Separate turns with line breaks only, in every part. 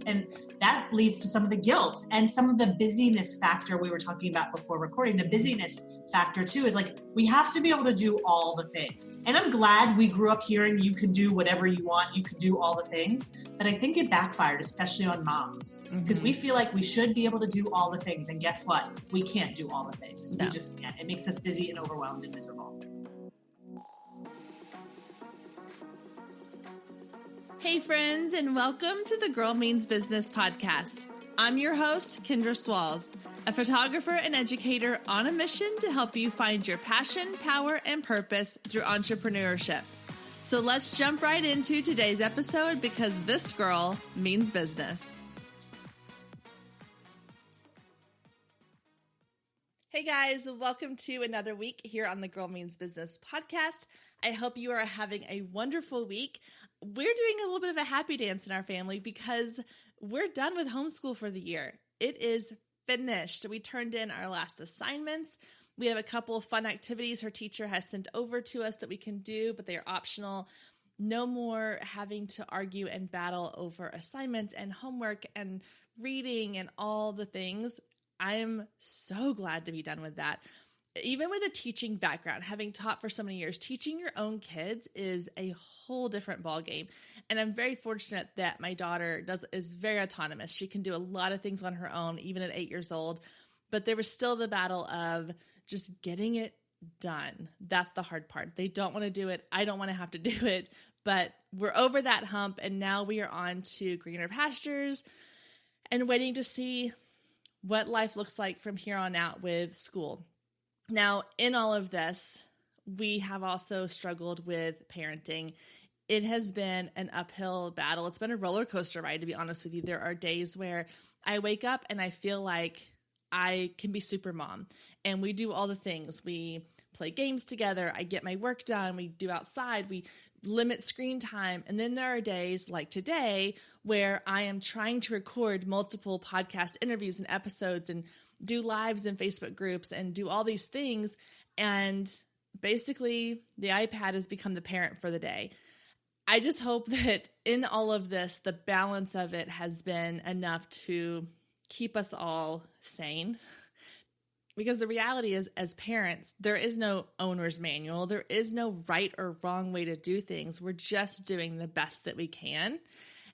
And that leads to some of the guilt and some of the busyness factor we were talking about before recording. The busyness factor too is like, we have to be able to do all the things. And I'm glad we grew up hearing you can do whatever you want, you can do all the things. But I think it backfired, especially on moms, because we feel like we should be able to do all the things. And guess what? We can't do all the things. No. We just can't. It makes us busy and overwhelmed and miserable.
Hey friends, and welcome to the Girl Means Business podcast. I'm your host, Kendra Swalls, a photographer and educator on a mission to help you find your passion, power, and purpose through entrepreneurship. So let's jump right into today's episode because this girl means business. Hey guys, welcome to another week here on the Girl Means Business podcast. I hope you are having a wonderful week. We're doing a little bit of a happy dance in our family because we're done with homeschool for the year. It is finished. We turned in our last assignments. We have a couple of fun activities her teacher has sent over to us that we can do, but they are optional. No more having to argue and battle over assignments and homework and reading and all the things. I am so glad to be done with that. Even with a teaching background, having taught for so many years, teaching your own kids is a whole different ballgame. And I'm very fortunate that my daughter is very autonomous. She can do a lot of things on her own, even at 8 years old. But there was still the battle of just getting it done. That's the hard part. They don't want to do it. I don't want to have to do it. But we're over that hump, and now we are on to greener pastures and waiting to see what life looks like from here on out with school. Now, in all of this, we have also struggled with parenting. It has been an uphill battle. It's been a roller coaster ride, to be honest with you. There are days where I wake up and I feel like I can be super mom, and we do all the things. We play games together. I get my work done. We do outside. We limit screen time. And then there are days like today where I am trying to record multiple podcast interviews and episodes and do lives in Facebook groups and do all these things. And basically the iPad has become the parent for the day. I just hope that in all of this, the balance of it has been enough to keep us all sane. Because the reality is, as parents, there is no owner's manual. There is no right or wrong way to do things. We're just doing the best that we can.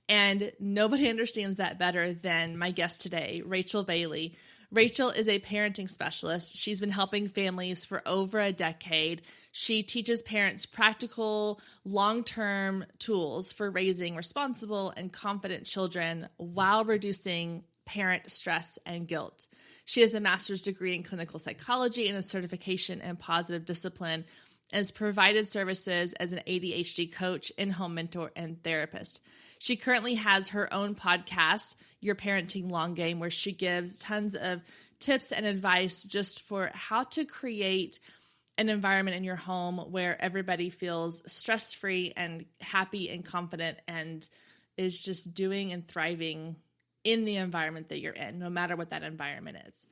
And nobody understands that better than my guest today, Rachel Bailey. Rachel is a parenting specialist. She's been helping families for over a decade. She teaches parents practical, long-term tools for raising responsible and confident children while reducing parent stress and guilt. She has a master's degree in clinical psychology and a certification in positive discipline, and has provided services as an ADHD coach, in-home mentor, and therapist. She currently has her own podcast, Your Parenting Long Game, where she gives tons of tips and advice just for how to create an environment in your home where everybody feels stress-free and happy and confident and is just doing and thriving in the environment that you're in, no matter what that environment is.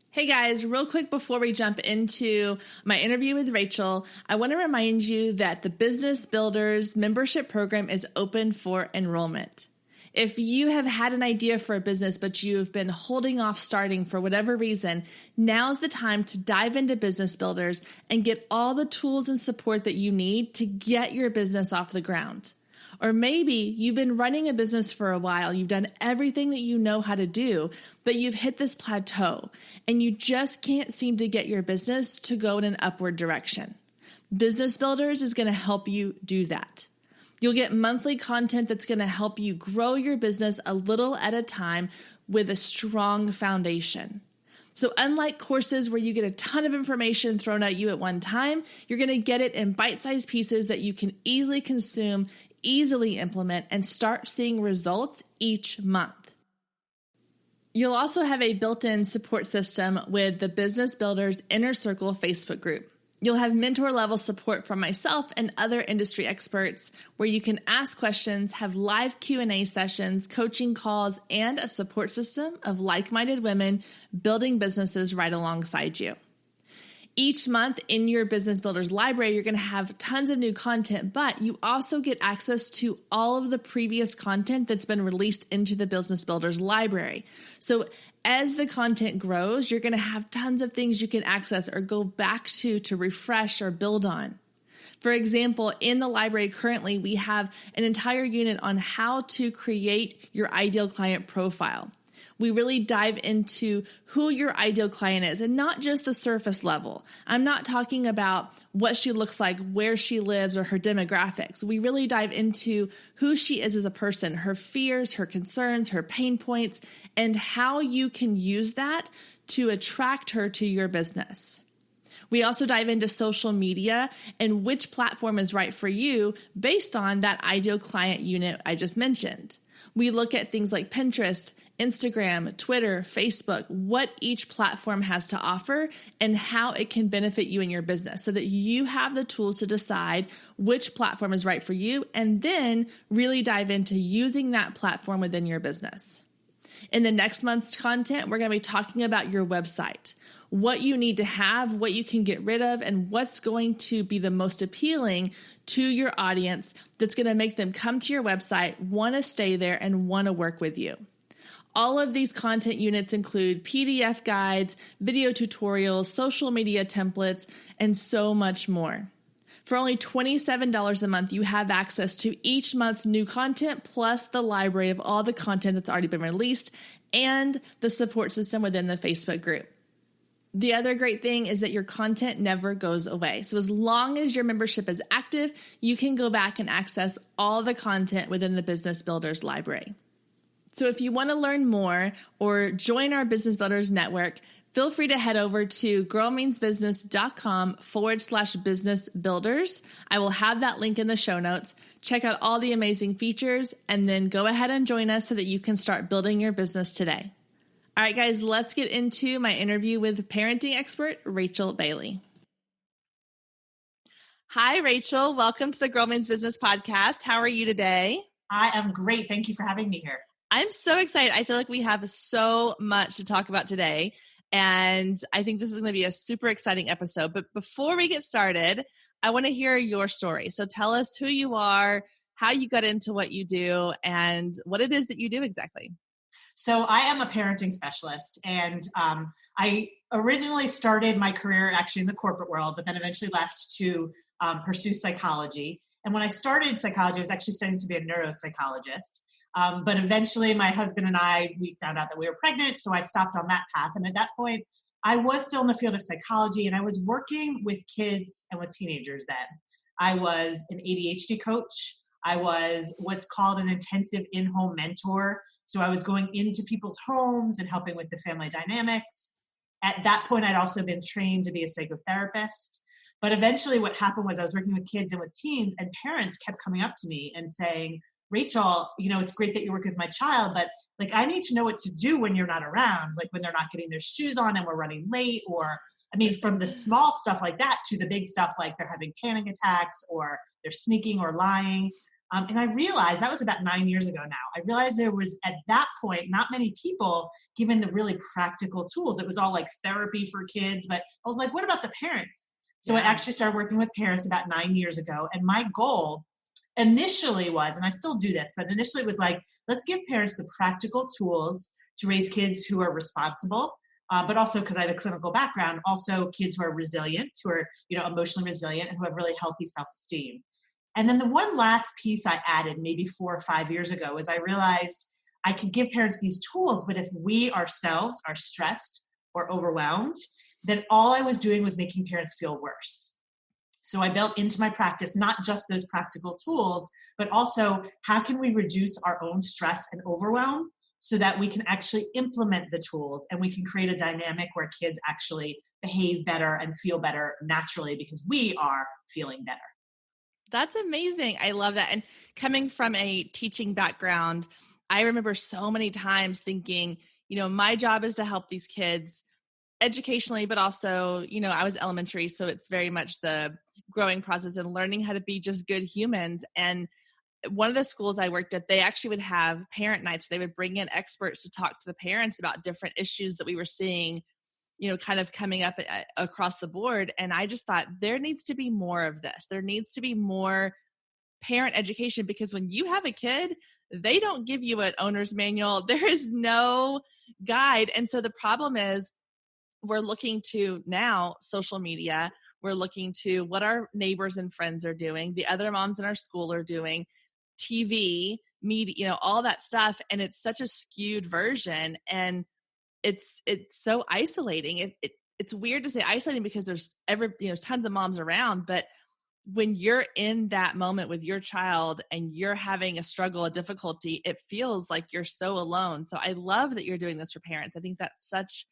Hey guys, real quick before we jump into my interview with Rachel, I want to remind you that the Business Builders membership program is open for enrollment. If you have had an idea for a business, but you've been holding off starting for whatever reason, now's the time to dive into Business Builders and get all the tools and support that you need to get your business off the ground. Or maybe you've been running a business for a while, you've done everything that you know how to do, but you've hit this plateau and you just can't seem to get your business to go in an upward direction. Business Builders is going to help you do that. You'll get monthly content that's going to help you grow your business a little at a time with a strong foundation. So unlike courses where you get a ton of information thrown at you at one time, you're going to get it in bite-sized pieces that you can easily consume, easily implement, and start seeing results each month. You'll also have a built-in support system with the Business Builders Inner Circle Facebook group. You'll have mentor-level support from myself and other industry experts where you can ask questions, have live Q&A sessions, coaching calls, and a support system of like-minded women building businesses right alongside you. Each month in your Business Builders library, you're going to have tons of new content, but you also get access to all of the previous content that's been released into the Business Builders library. So as the content grows, you're going to have tons of things you can access or go back to refresh or build on. For example, in the library currently, we have an entire unit on how to create your ideal client profile. We really dive into who your ideal client is and not just the surface level. I'm not talking about what she looks like, where she lives, or her demographics. We really dive into who she is as a person, her fears, her concerns, her pain points, and how you can use that to attract her to your business. We also dive into social media and which platform is right for you based on that ideal client unit I just mentioned. We look at things like Pinterest, Instagram, Twitter, Facebook, what each platform has to offer and how it can benefit you and your business so that you have the tools to decide which platform is right for you and then really dive into using that platform within your business. In the next month's content, we're going to be talking about your website, what you need to have, what you can get rid of, and what's going to be the most appealing to your audience that's going to make them come to your website, want to stay there, and want to work with you. All of these content units include PDF guides, video tutorials, social media templates, and so much more. For only $27 a month, you have access to each month's new content, plus the library of all the content that's already been released and the support system within the Facebook group. The other great thing is that your content never goes away. So as long as your membership is active, you can go back and access all the content within the Business Builders library. So if you want to learn more or join our Business Builders network, feel free to head over to girlmeansbusiness.com/business builders. I will have that link in the show notes. Check out all the amazing features and then go ahead and join us so that you can start building your business today. All right, guys, let's get into my interview with parenting expert, Rachel Bailey. Hi, Rachel. Welcome to the Girl Means Business podcast. How are you today?
I am great. Thank you for having me here.
I'm so excited. I feel like we have so much to talk about today, and I think this is going to be a super exciting episode. But before we get started, I want to hear your story. So tell us who you are, how you got into what you do, and what it is that you do exactly.
So I am a parenting specialist, and I originally started my career actually in the corporate world, but then eventually left to pursue psychology. And when I started psychology, I was actually studying to be a neuropsychologist. But eventually my husband and we found out that we were pregnant, so I stopped on that path. And at that point, I was still in the field of psychology, and I was working with kids and with teenagers then. I was an ADHD coach. I was what's called an intensive in-home mentor. So I was going into people's homes and helping with the family dynamics. At that point, I'd also been trained to be a psychotherapist. But eventually what happened was I was working with kids and with teens, and parents kept coming up to me and saying, Rachel, it's great that you work with my child, but like, I need to know what to do when you're not around, like when they're not getting their shoes on and we're running late, or from the small stuff like that to the big stuff like they're having panic attacks or they're sneaking or lying. And I realized that was about 9 years ago now. I realized there was at that point not many people given the really practical tools. It was all like therapy for kids, but I was like, what about the parents? So I actually started working with parents about 9 years ago. And my goal initially was, and I still do this, but initially it was like, let's give parents the practical tools to raise kids who are responsible, but also because I have a clinical background, also kids who are resilient, who are emotionally resilient and who have really healthy self-esteem. And then the one last piece I added maybe 4 or 5 years ago was I realized I could give parents these tools, but if we ourselves are stressed or overwhelmed, then all I was doing was making parents feel worse. So I built into my practice not just those practical tools, but also how can we reduce our own stress and overwhelm so that we can actually implement the tools and we can create a dynamic where kids actually behave better and feel better naturally because we are feeling better.
That's amazing. I love that. And coming from a teaching background, I remember so many times thinking, my job is to help these kids educationally, but also, I was elementary, so it's very much the growing process and learning how to be just good humans. And one of the schools I worked at, they actually would have parent nights. They would bring in experts to talk to the parents about different issues that we were seeing kind of coming up across the board. And I just thought there needs to be more of this. There needs to be more parent education, because when you have a kid, they don't give you an owner's manual. There is no guide. And so the problem is we're looking to now social media. We're looking to what our neighbors and friends are doing, the other moms in our school are doing, TV, media, all that stuff. And it's such a skewed version. And it's so isolating. It's weird to say isolating because there's tons of moms around, but when you're in that moment with your child and you're having a struggle, a difficulty, it feels like you're so alone. So I love that you're doing this for parents. I think that's such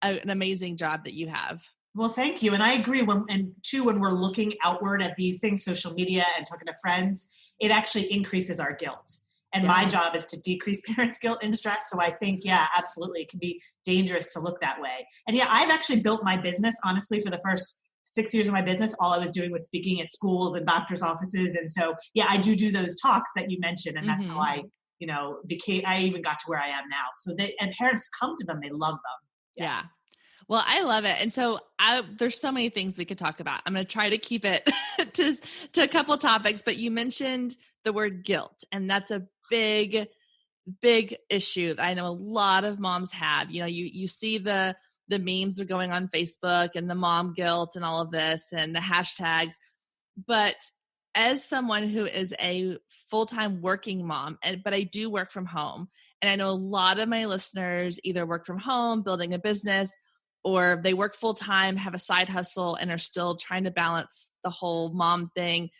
an amazing job that you have.
Well, thank you. And I agree. When we're looking outward at these things, social media and talking to friends, it actually increases our guilt. And my job is to decrease parents' guilt and stress. So I think, absolutely. It can be dangerous to look that way. And I've actually built my business, honestly, for the first 6 years of my business. All I was doing was speaking at schools and doctors' offices. And so, I do those talks that you mentioned. And that's how I, I even got to wwhere I am now. So and parents come to them, they love them.
Yeah. Well, I love it. And so there's so many things we could talk about. I'm going to try to keep it to a couple topics, but you mentioned the word guilt, and that's a big issue that I know a lot of moms have. You see the memes are going on Facebook and the mom guilt and all of this and the hashtags. But as someone who is a full-time working mom, but I do work from home, and I know a lot of my listeners either work from home, building a business, or they work full-time, have a side hustle, and are still trying to balance the whole mom thing.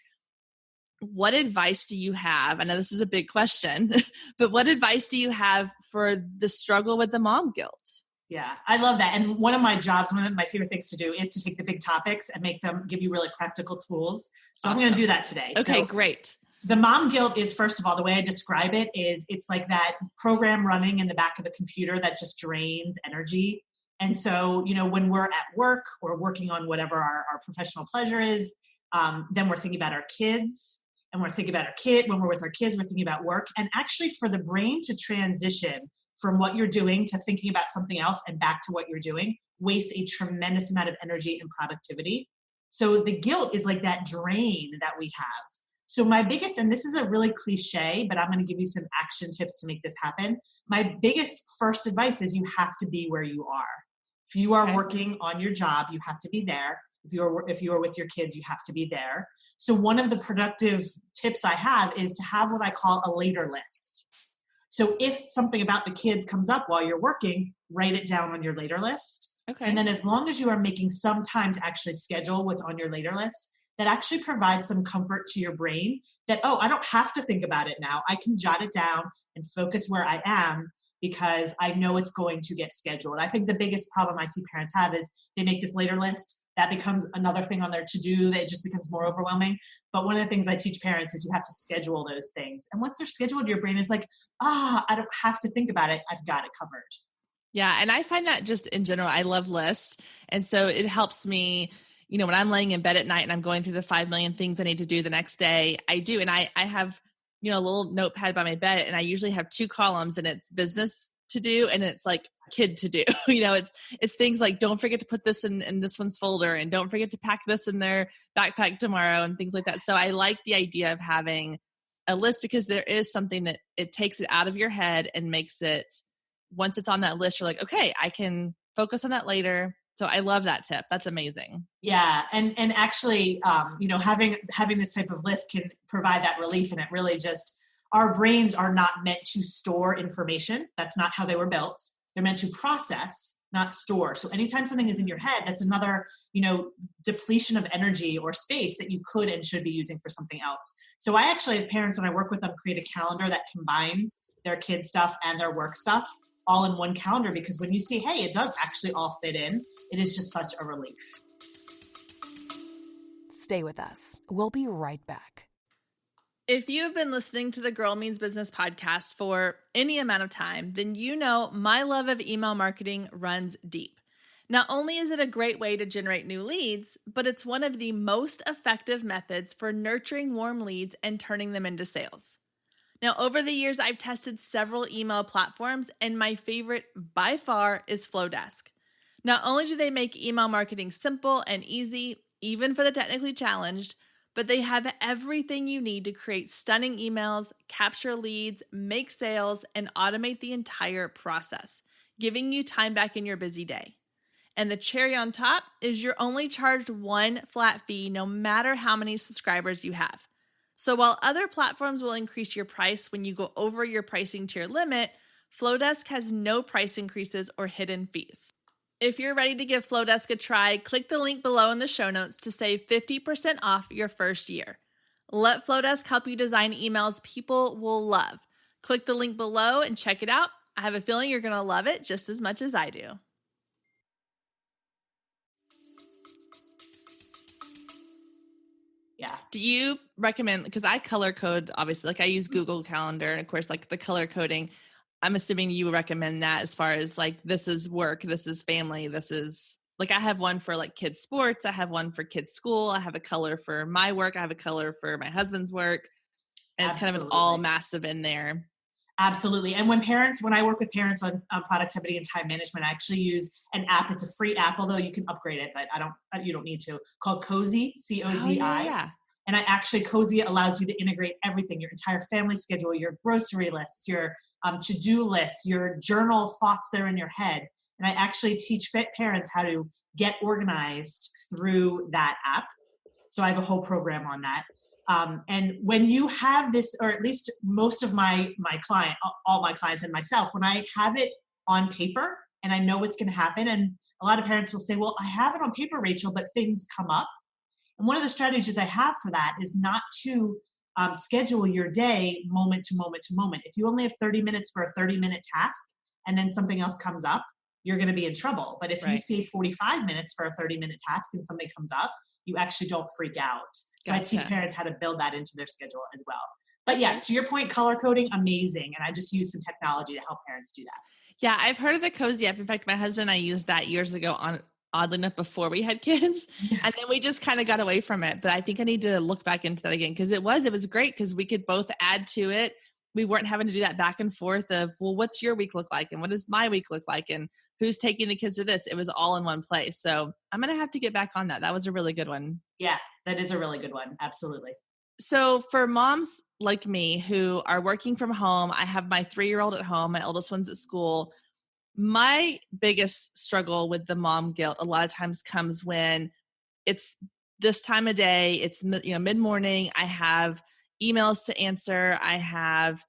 What advice do you have? I know this is a big question, but what advice do you have for the struggle with the mom guilt?
Yeah, I love that. And one of my my favorite things to do is to take the big topics and give you really practical tools. So awesome. I'm going to do that today.
Okay, great.
The mom guilt is, first of all, the way I describe it is it's like that program running in the back of the computer that just drains energy. And so, when we're at work or working on whatever our professional pleasure is, then we're thinking about our kids. And we're thinking about when we're with our kids, we're thinking about work. And actually for the brain to transition from what you're doing to thinking about something else and back to what you're doing wastes a tremendous amount of energy and productivity. So the guilt is like that drain that we have. So my biggest, and this is a really cliche, but I'm going to give you some action tips to make this happen. My biggest first advice is you have to be where you are. If you are working on your job, you have to be there. If you are with your kids, you have to be there. So one of the productive tips I have is to have what I call a later list. So if something about the kids comes up while you're working, write it down on your later list.
Okay.
And then as long as you are making some time to actually schedule what's on your later list, that actually provides some comfort to your brain that, I don't have to think about it now. I can jot it down and focus where I am because I know it's going to get scheduled. I think the biggest problem I see parents have is they make this later list. That becomes another thing on their to-do that it just becomes more overwhelming. But one of the things I teach parents is you have to schedule those things. And once they're scheduled, your brain is like, I don't have to think about it. I've got it covered.
Yeah. And I find that just in general, I love lists. And so it helps me, when I'm laying in bed at night and I'm going through the 5 million things I need to do the next day, I do. And I have, a little notepad by my bed, and I usually have 2 columns, and it's business to do and it's like kid to do. It's things like, don't forget to put this in this one's folder, and don't forget to pack this in their backpack tomorrow, and things like that. So I like the idea of having a list, because there is something that it takes it out of your head and makes it, once it's on that list, you're like, okay, I can focus on that later. So I love that tip. That's amazing.
Yeah. And actually, having this type of list can provide that relief. And it really just, our brains are not meant to store information. That's not how they were built. They're meant to process, not store. So anytime something is in your head, that's another, depletion of energy or space that you could and should be using for something else. So I actually have parents, when I work with them, create a calendar that combines their kid stuff and their work stuff all in one calendar, because when you see, hey, it does actually all fit in, it is just such a relief.
Stay with us. We'll be right back.
If you've been listening to the Girl Means Business podcast for any amount of time, then you know my love of email marketing runs deep. Not only is it a great way to generate new leads, but it's one of the most effective methods for nurturing warm leads and turning them into sales. Now, over the years, I've tested several email platforms, and my favorite by far is Flowdesk. Not only do they make email marketing simple and easy, even for the technically challenged, but they have everything you need to create stunning emails, capture leads, make sales, and automate the entire process, giving you time back in your busy day. And the cherry on top is you're only charged one flat fee no matter how many subscribers you have. So while other platforms will increase your price when you go over your pricing tier limit, Flowdesk has no price increases or hidden fees. If you're ready to give Flowdesk a try, click the link below in the show notes to save 50% off your first year. Let Flowdesk help you design emails people will love. Click the link below and check it out. I have a feeling you're going to love it just as much as I do.
Yeah.
Do you recommend, because I color code, obviously, like I use Google Calendar, and of course, like the color coding, I'm assuming you recommend that as far as like, this is work, this is family, this is like, I have one for like kids sports. I have one for kids school. I have a color for my work. I have a color for my husband's work. And it's kind of all massive in there.
Absolutely. And when I work with parents on productivity and time management, I actually use an app. It's a free app, although you can upgrade it, but you don't need to, called Cozy, C-O-Z-I.
Oh, yeah.
And Cozy allows you to integrate everything, your entire family schedule, your grocery lists, your to-do lists, your journal thoughts that are in your head. And I actually teach parents how to get organized through that app. So I have a whole program on that. And when you have this, or at least most of my all my clients and myself, when I have it on paper and I know what's going to happen, and a lot of parents will say, well, I have it on paper, Rachel, but things come up. And one of the strategies I have for that is not to schedule your day moment to moment to moment. If you only have 30 minutes for a 30-minute task and then something else comes up, you're going to be in trouble. But if you save 45 minutes for a 30-minute task and something comes up, you actually don't freak out. So I teach parents how to build that into their schedule as well. But yes, to your point, color coding, amazing. And I just use some technology to help parents do that.
Yeah, I've heard of the Cozy app. In fact, my husband and I used that years ago oddly enough, before we had kids. And then we just kind of got away from it. But I think I need to look back into that again, because it was great because we could both add to it. We weren't having to do that back and forth of, well, what's your week look like? And what does my week look like? And who's taking the kids to this? It was all in one place. So I'm going to have to get back on that. That was a really good one.
Yeah, that is a really good one. Absolutely.
So for moms like me who are working from home, I have my 3-year-old at home, my oldest one's at school. My biggest struggle with the mom guilt a lot of times comes when it's this time of day, it's mid-morning, I have emails to answer, I have,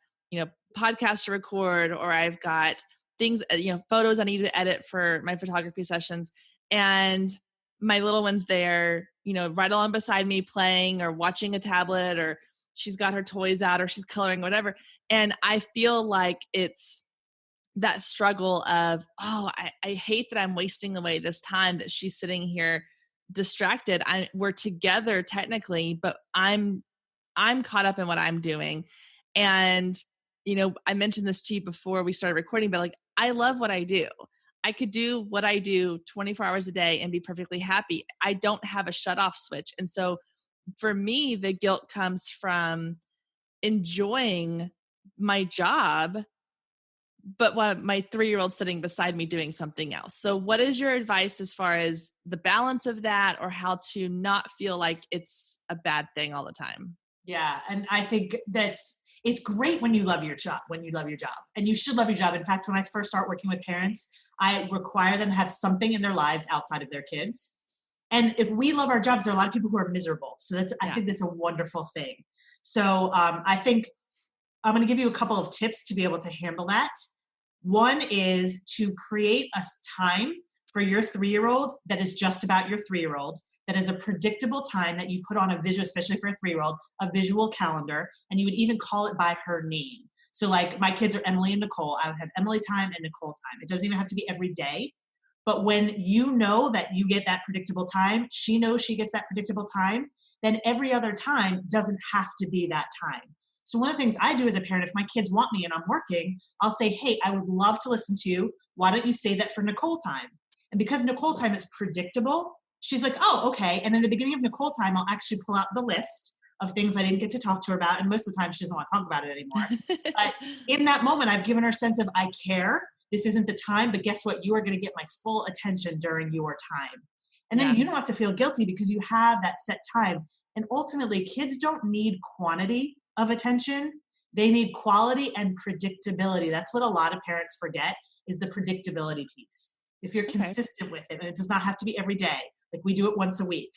podcasts to record, or I've got things, photos I need to edit for my photography sessions. And my little one's there, right along beside me playing or watching a tablet, or she's got her toys out or she's coloring, whatever. And I feel like it's that struggle of, I hate that I'm wasting away this time that she's sitting here distracted. We're together technically, but I'm caught up in what I'm doing. And, I mentioned this to you before we started recording, but like, I love what I do. I could do what I do 24 hours a day and be perfectly happy. I don't have a shut off switch. And so for me, the guilt comes from enjoying my job, but while my 3-year-old sitting beside me doing something else. So what is your advice as far as the balance of that, or how to not feel like it's a bad thing all the time?
Yeah. And I think it's great when you love your job, and you should love your job. In fact, when I first start working with parents, I require them to have something in their lives outside of their kids. And if we love our jobs, there are a lot of people who are miserable. So I think that's a wonderful thing. So I think I'm going to give you a couple of tips to be able to handle that. One is to create a time for your 3-year-old that is just about your 3-year-old, that is a predictable time that you put on a visual, especially for a 3-year-old, a visual calendar, and you would even call it by her name. So like my kids are Emily and Nicole, I would have Emily time and Nicole time. It doesn't even have to be every day. But when you know that you get that predictable time, she knows she gets that predictable time, then every other time doesn't have to be that time. So one of the things I do as a parent, if my kids want me and I'm working, I'll say, hey, I would love to listen to you. Why don't you say that for Nicole time? And because Nicole time is predictable, she's like, oh, okay. And in the beginning of Nicole time, I'll actually pull out the list of things I didn't get to talk to her about. And most of the time she doesn't want to talk about it anymore. But in that moment, I've given her a sense of I care. this isn't the time, but guess what? You are going to get my full attention during your time. And then
Yeah.
you don't have to feel guilty because you have that set time. And ultimately, kids don't need quantity of attention. They need quality and predictability. That's what a lot of parents forget, is the predictability piece. If you're
Okay.
consistent with it, and it does not have to be every day, like we do it once a week.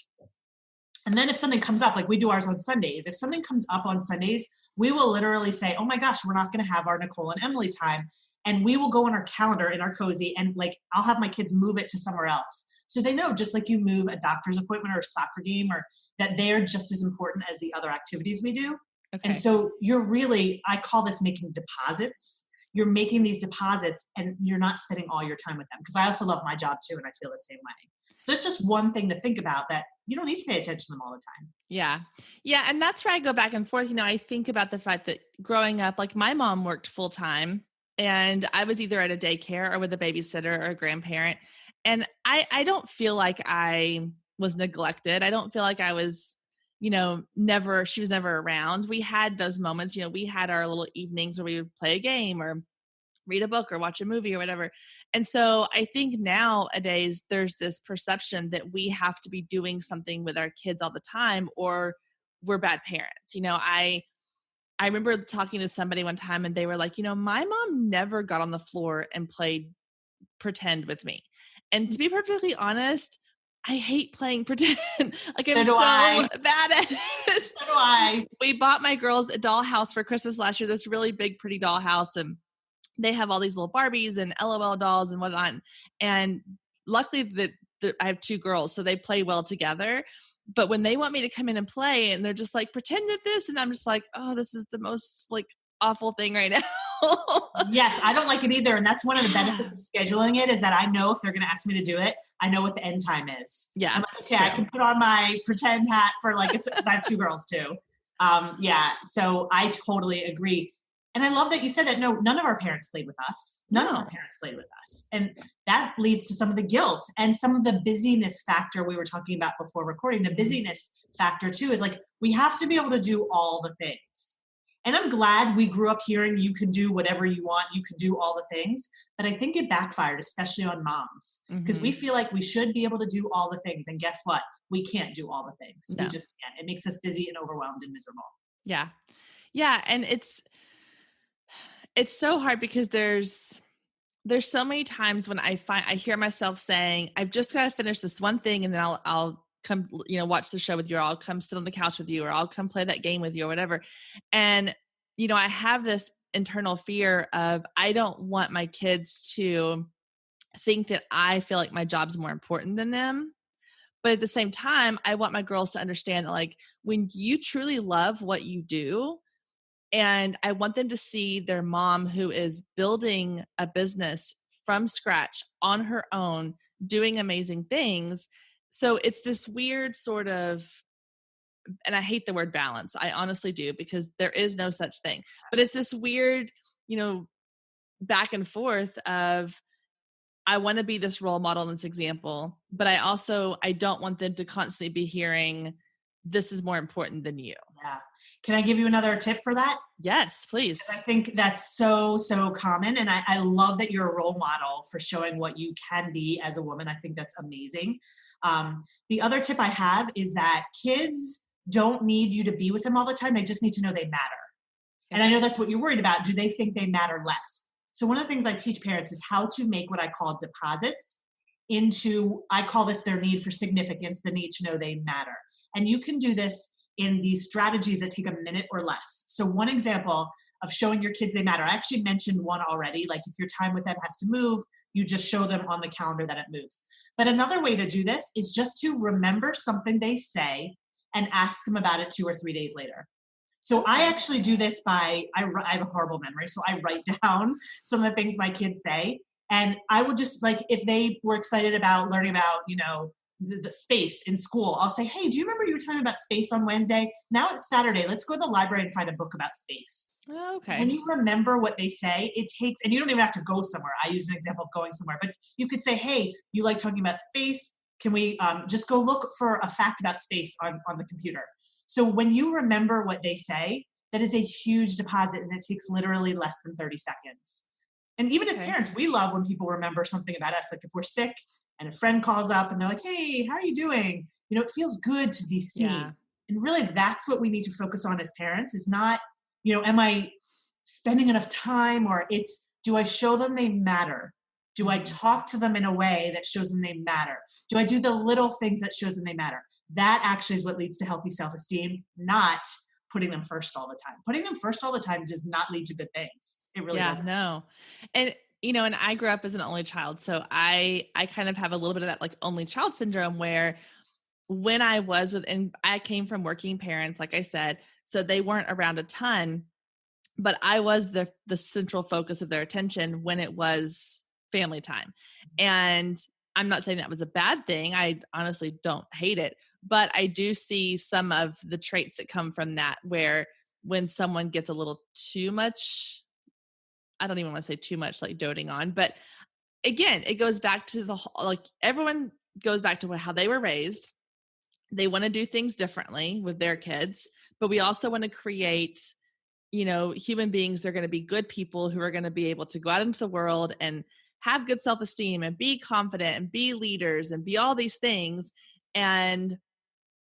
And then if something comes up, like we do ours on Sundays, if something comes up on Sundays, we will literally say, oh my gosh, we're not going to have our Nicole and Emily time. And we will go on our calendar in our cozy and like, I'll have my kids move it to somewhere else. So they know, just like you move a doctor's appointment or a soccer game, or that they're just as important as the other activities we do.
Okay.
And so you're really, I call this making deposits. You're making these deposits and you're not spending all your time with them. Because I also love my job too, and I feel the same way. So it's just one thing to think about, that you don't need to pay attention to them all the time.
Yeah. Yeah. And that's where I go back and forth. I think about the fact that growing up, like my mom worked full time and I was either at a daycare or with a babysitter or a grandparent. And I don't feel like I was neglected. I don't feel like I was, she was never around. We had those moments, we had our little evenings where we would play a game or read a book or watch a movie or whatever. And so I think nowadays there's this perception that we have to be doing something with our kids all the time or we're bad parents. I remember talking to somebody one time and they were like, my mom never got on the floor and played pretend with me. And to be perfectly honest, I hate playing pretend. Like I'm so bad at it.
So do I.
We bought my girls a dollhouse for Christmas last year, this really big, pretty dollhouse. And they have all these little Barbies and LOL dolls and whatnot. And luckily that I have two girls, so they play well together. But when they want me to come in and play and they're just like, pretend at this. And I'm just like, oh, this is the most like awful thing right now.
Yes, I don't like it either. And that's one of the benefits of scheduling it, is that I know if they're going to ask me to do it, I know what the end time is.
Yeah.
I'm like, okay, I can put on my pretend hat for like, I have two girls too. So I totally agree. And I love that you said that. No, none of our parents played with us. None of our parents played with us. And that leads to some of the guilt and some of the busyness factor we were talking about before recording. The busyness factor too is like, we have to be able to do all the things. And I'm glad we grew up hearing you can do whatever you want. You can do all the things. But I think it backfired, especially on moms, because we feel like we should be able to do all the things. And guess what? We can't do all the things. No. We just can't. It makes us busy and overwhelmed and miserable.
Yeah. Yeah. And it's so hard because there's so many times when I hear myself saying, I've just got to finish this one thing and then I'll come, watch the show with you, or I'll come sit on the couch with you, or I'll come play that game with you or whatever. And, I have this internal fear of, I don't want my kids to think that I feel like my job's more important than them. But at the same time, I want my girls to understand that, like, when you truly love what you do, and I want them to see their mom who is building a business from scratch on her own, doing amazing things. So it's this weird sort of, and I hate the word balance. I honestly do, because there is no such thing, but it's this weird, back and forth of, I want to be this role model in this example, but I don't want them to constantly be hearing, this is more important than you.
Yeah. Can I give you another tip for that?
Yes, please.
Because I think that's so common. And I love that you're a role model for showing what you can be as a woman. I think that's amazing. The other tip I have is that kids don't need you to be with them all the time. They just need to know they matter. Okay. And I know that's what you're worried about. Do they think they matter less? So one of the things I teach parents is how to make what I call deposits into, I call this their need for significance, the need to know they matter. And you can do this in these strategies that take a minute or less. So one example of showing your kids they matter, I actually mentioned one already, like if your time with them has to move, you just show them on the calendar that it moves. But another way to do this is just to remember something they say and ask them about it 2 or 3 days later. So I actually do this I have a horrible memory, so I write down some of the things my kids say. And I would just, like, if they were excited about learning about, the space in school, I'll say, hey, do you remember you were telling me about space on Wednesday? Now it's Saturday. Let's go to the library and find a book about space.
Oh, okay.
When you remember what they say, it takes, and you don't even have to go somewhere. I use an example of going somewhere, but you could say, hey, you like talking about space? Can we just go look for a fact about space on the computer? So when you remember what they say, that is a huge deposit, and it takes literally less than 30 seconds. And even as
Okay.
parents, we love when people remember something about us. Like if we're sick and a friend calls up and they're like, hey, how are you doing? It feels good to be
Yeah.
seen. And really, that's what we need to focus on as parents is not, am I spending enough time, or it's, do I show them they matter? Do I talk to them in a way that shows them they matter? Do I do the little things that shows them they matter? That actually is what leads to healthy self-esteem, not putting them first all the time. Putting them first all the time does not lead to good things. It really
Yeah,
doesn't.
no. And and I grew up as an only child, so I kind of have a little bit of that like only child syndrome where when I was with, and I came from working parents, like I said, so they weren't around a ton, but I was the central focus of their attention when it was family time. And I'm not saying that was a bad thing. I honestly don't hate it, but I do see some of the traits that come from that where when someone gets a little too much, I don't even want to say too much like doting on, but again, it goes back to like everyone goes back to how they were raised. They want to do things differently with their kids, but we also want to create, human beings. They're going to be good people who are going to be able to go out into the world and have good self-esteem and be confident and be leaders and be all these things. And,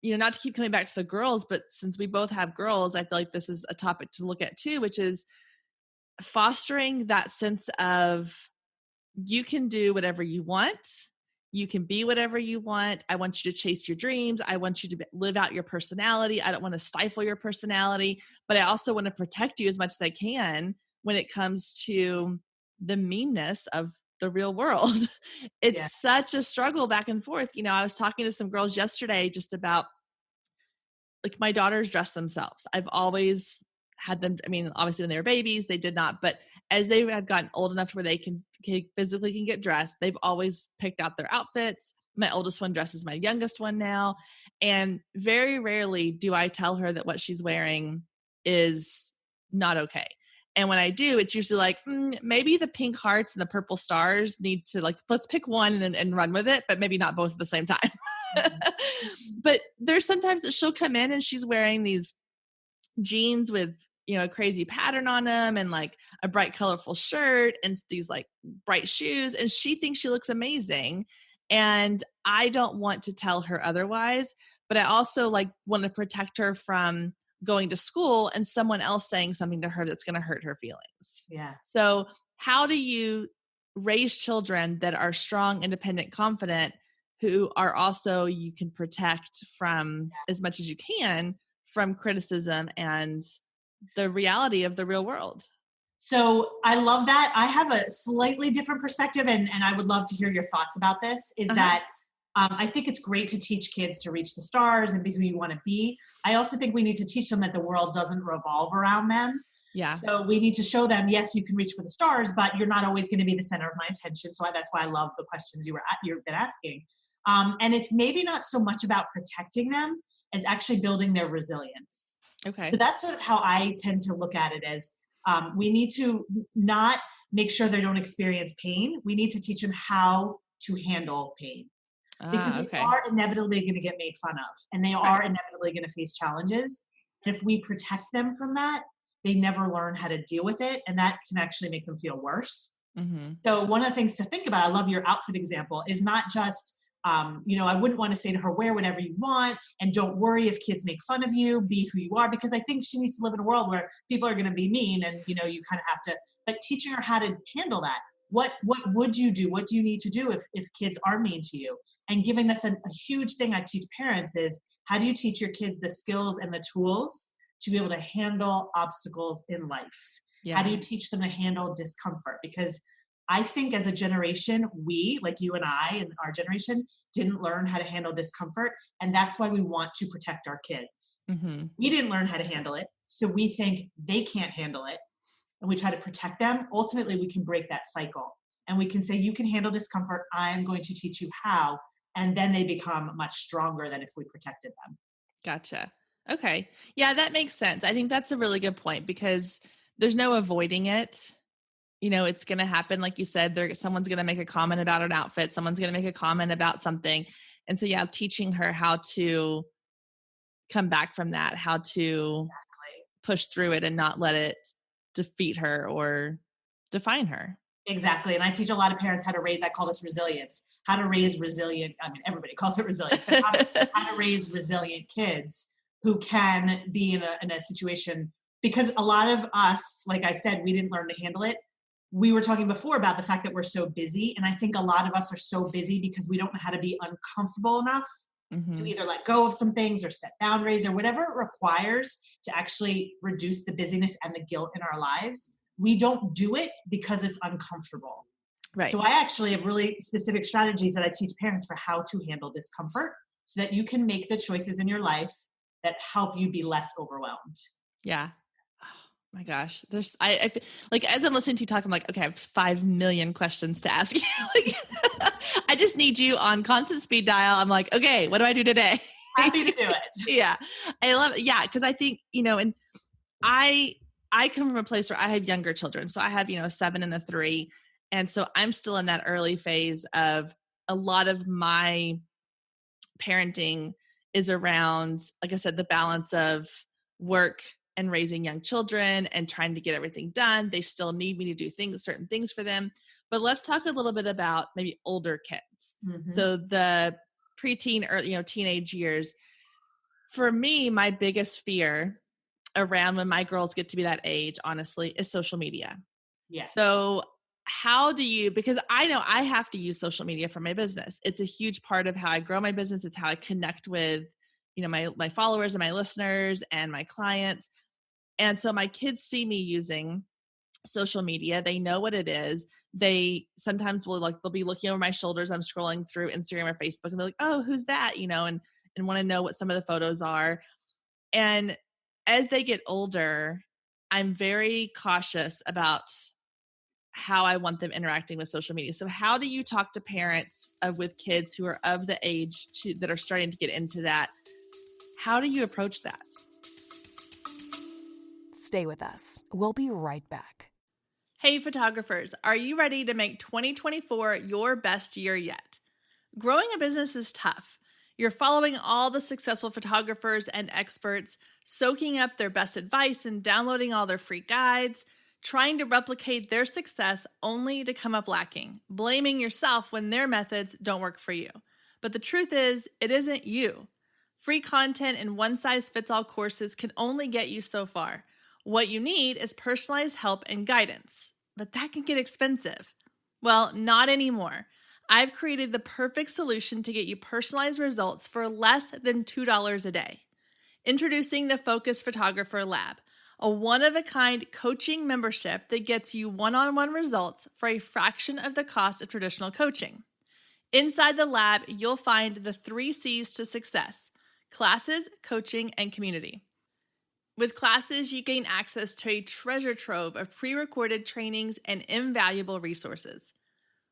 not to keep coming back to the girls, but since we both have girls, I feel like this is a topic to look at too, which is fostering that sense of you can do whatever you want. You can be whatever you want. I want you to chase your dreams. I want you to live out your personality. I don't want to stifle your personality, but I also want to protect you as much as I can when it comes to the meanness of the real world.
Yeah.
It's such a struggle back and forth. I was talking to some girls yesterday just about like my daughters dress themselves. I've always had them. I mean, obviously when they were babies, they did not, but as they have gotten old enough to where they can physically can get dressed, they've always picked out their outfits. My oldest one dresses my youngest one now. And very rarely do I tell her that what she's wearing is not okay. And when I do, it's usually like, maybe the pink hearts and the purple stars need to like, let's pick one and run with it, but maybe not both at the same time. But there's sometimes that she'll come in and she's wearing these jeans with, a crazy pattern on them and like a bright, colorful shirt and these like bright shoes. And she thinks she looks amazing. And I don't want to tell her otherwise, but I also like want to protect her from going to school and someone else saying something to her that's going to hurt her feelings.
Yeah.
So how do you raise children that are strong, independent, confident, who are also you can protect from as much as you can from criticism and the reality of the real world?
So I love that. I have a slightly different perspective, and I would love to hear your thoughts about this, is
Uh-huh.
that I think it's great to teach kids to reach the stars and be who you want to be. I also think we need to teach them that the world doesn't revolve around them.
Yeah.
So we need to show them, yes, you can reach for the stars, but you're not always going to be the center of my attention. So that's why I love the questions you've been asking. And it's maybe not so much about protecting them as actually building their resilience.
Okay.
So that's sort of how I tend to look at it as we need to not make sure they don't experience pain. We need to teach them how to handle pain because they
Okay.
are inevitably going to get made fun of and they
Right.
are inevitably going to face challenges. And if we protect them from that, they never learn how to deal with it. And that can actually make them feel worse.
Mm-hmm.
So one of the things to think about, I love your outfit example, is not just, I wouldn't want to say to her, wear whatever you want and don't worry if kids make fun of you, be who you are, because I think she needs to live in a world where people are going to be mean and, you kind of have to, but teaching her how to handle that. What would you do? What do you need to do if kids are mean to you? And giving that's a huge thing I teach parents is how do you teach your kids the skills and the tools to be able to handle obstacles in life?
Yeah.
How do you teach them to handle discomfort? Because I think as a generation, we, like you and I and our generation, didn't learn how to handle discomfort. And that's why we want to protect our kids.
Mm-hmm.
We didn't learn how to handle it. So we think they can't handle it. And we try to protect them. Ultimately, we can break that cycle. And we can say, you can handle discomfort. I'm going to teach you how. And then they become much stronger than if we protected them.
Gotcha. Okay. Yeah, that makes sense. I think that's a really good point because there's no avoiding it. It's going to happen. Like you said, someone's going to make a comment about an outfit. Someone's going to make a comment about something. And so, yeah, teaching her how to come back from that, how to push through it and not let it defeat her or define her.
Exactly. And I teach a lot of parents how to raise, I call this resilience, how to raise resilient. I mean, everybody calls it resilience, but how to raise resilient kids who can be in a situation, because a lot of us, like I said, we didn't learn to handle it. We were talking before about the fact that we're so busy. And I think a lot of us are so busy because we don't know how to be uncomfortable enough to either let go of some things or set boundaries or whatever it requires to actually reduce the busyness and the guilt in our lives. We don't do it because it's uncomfortable.
Right.
So I actually have really specific strategies that I teach parents for how to handle discomfort so that you can make the choices in your life that help you be less overwhelmed.
Yeah. Oh my gosh. I like, as I'm listening to you talk, I'm like, okay, I have 5 million questions to ask you. Like, I just need you on constant speed dial. I'm like, okay, what do I do today?
Happy to do it.
Yeah. I love it. Yeah. Cause I think, and I come from a place where I have younger children. So I have, a 7 and a 3. And so I'm still in that early phase of a lot of my parenting is around, like I said, the balance of work and raising young children and trying to get everything done. They still need me to do certain things for them. But let's talk a little bit about maybe older kids.
Mm-hmm.
So the preteen or, teenage years. For me, my biggest fear around when my girls get to be that age, honestly, is social media.
Yes.
So how do you, because I know I have to use social media for my business. It's a huge part of how I grow my business. It's how I connect with, my followers and my listeners and my clients. And so my kids see me using social media. They know what it is. They sometimes they'll be looking over my shoulders. I'm scrolling through Instagram or Facebook and they're like, oh, who's that? And want to know what some of the photos are. And as they get older, I'm very cautious about how I want them interacting with social media. So how do you talk to parents with kids who are of the age that are starting to get into that? How do you approach that?
Stay with us. We'll be right back.
Hey, photographers, are you ready to make 2024 your best year yet? Growing a business is tough. You're following all the successful photographers and experts, soaking up their best advice and downloading all their free guides, trying to replicate their success only to come up lacking, blaming yourself when their methods don't work for you. But the truth is, it isn't you. Free content and one-size-fits-all courses can only get you so far. What you need is personalized help and guidance, but that can get expensive. Well, not anymore. I've created the perfect solution to get you personalized results for less than $2 a day. Introducing the Focus Photographer Lab, a one-of-a-kind coaching membership that gets you one-on-one results for a fraction of the cost of traditional coaching. Inside the lab, you'll find the 3 C's to success: classes, coaching, and community. With classes, you gain access to a treasure trove of pre-recorded trainings and invaluable resources.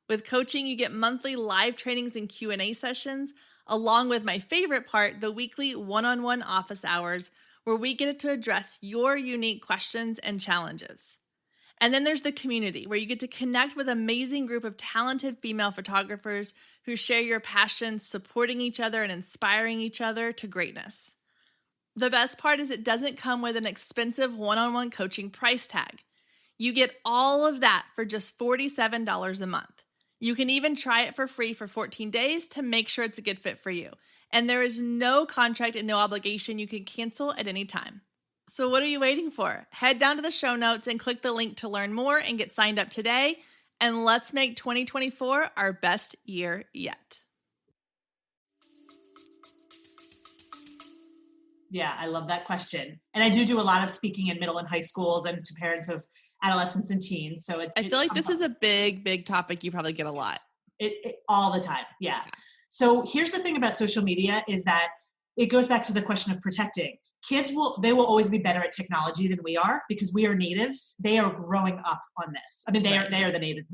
With coaching, you get monthly live trainings and Q&A sessions, along with my favorite part, the weekly one-on-one office hours, where we get to address your unique questions and challenges. And then there's the community, where you get to connect with an amazing group of talented female photographers who share your passion, supporting each other and inspiring each other to greatness. The best part is it doesn't come with an expensive one-on-one coaching price tag. You get all of that for just $47 a month. You can even try it for free for 14 days to make sure it's a good fit for you. And there is no contract and no obligation. You can cancel at any time. So what are you waiting for? Head down to the show notes and click the link to learn more and get signed up today. And let's make 2024 our best year yet.
Yeah, I love that question. And I do a lot of speaking in middle and high schools and to parents of adolescents and teens. So
I feel like this is a big topic you probably get a lot.
It all the time. Yeah. So here's the thing about social media is that it goes back to the question of protecting. Kids will always be better at technology than we are because we are natives. They are growing up on this. I mean, they are the natives.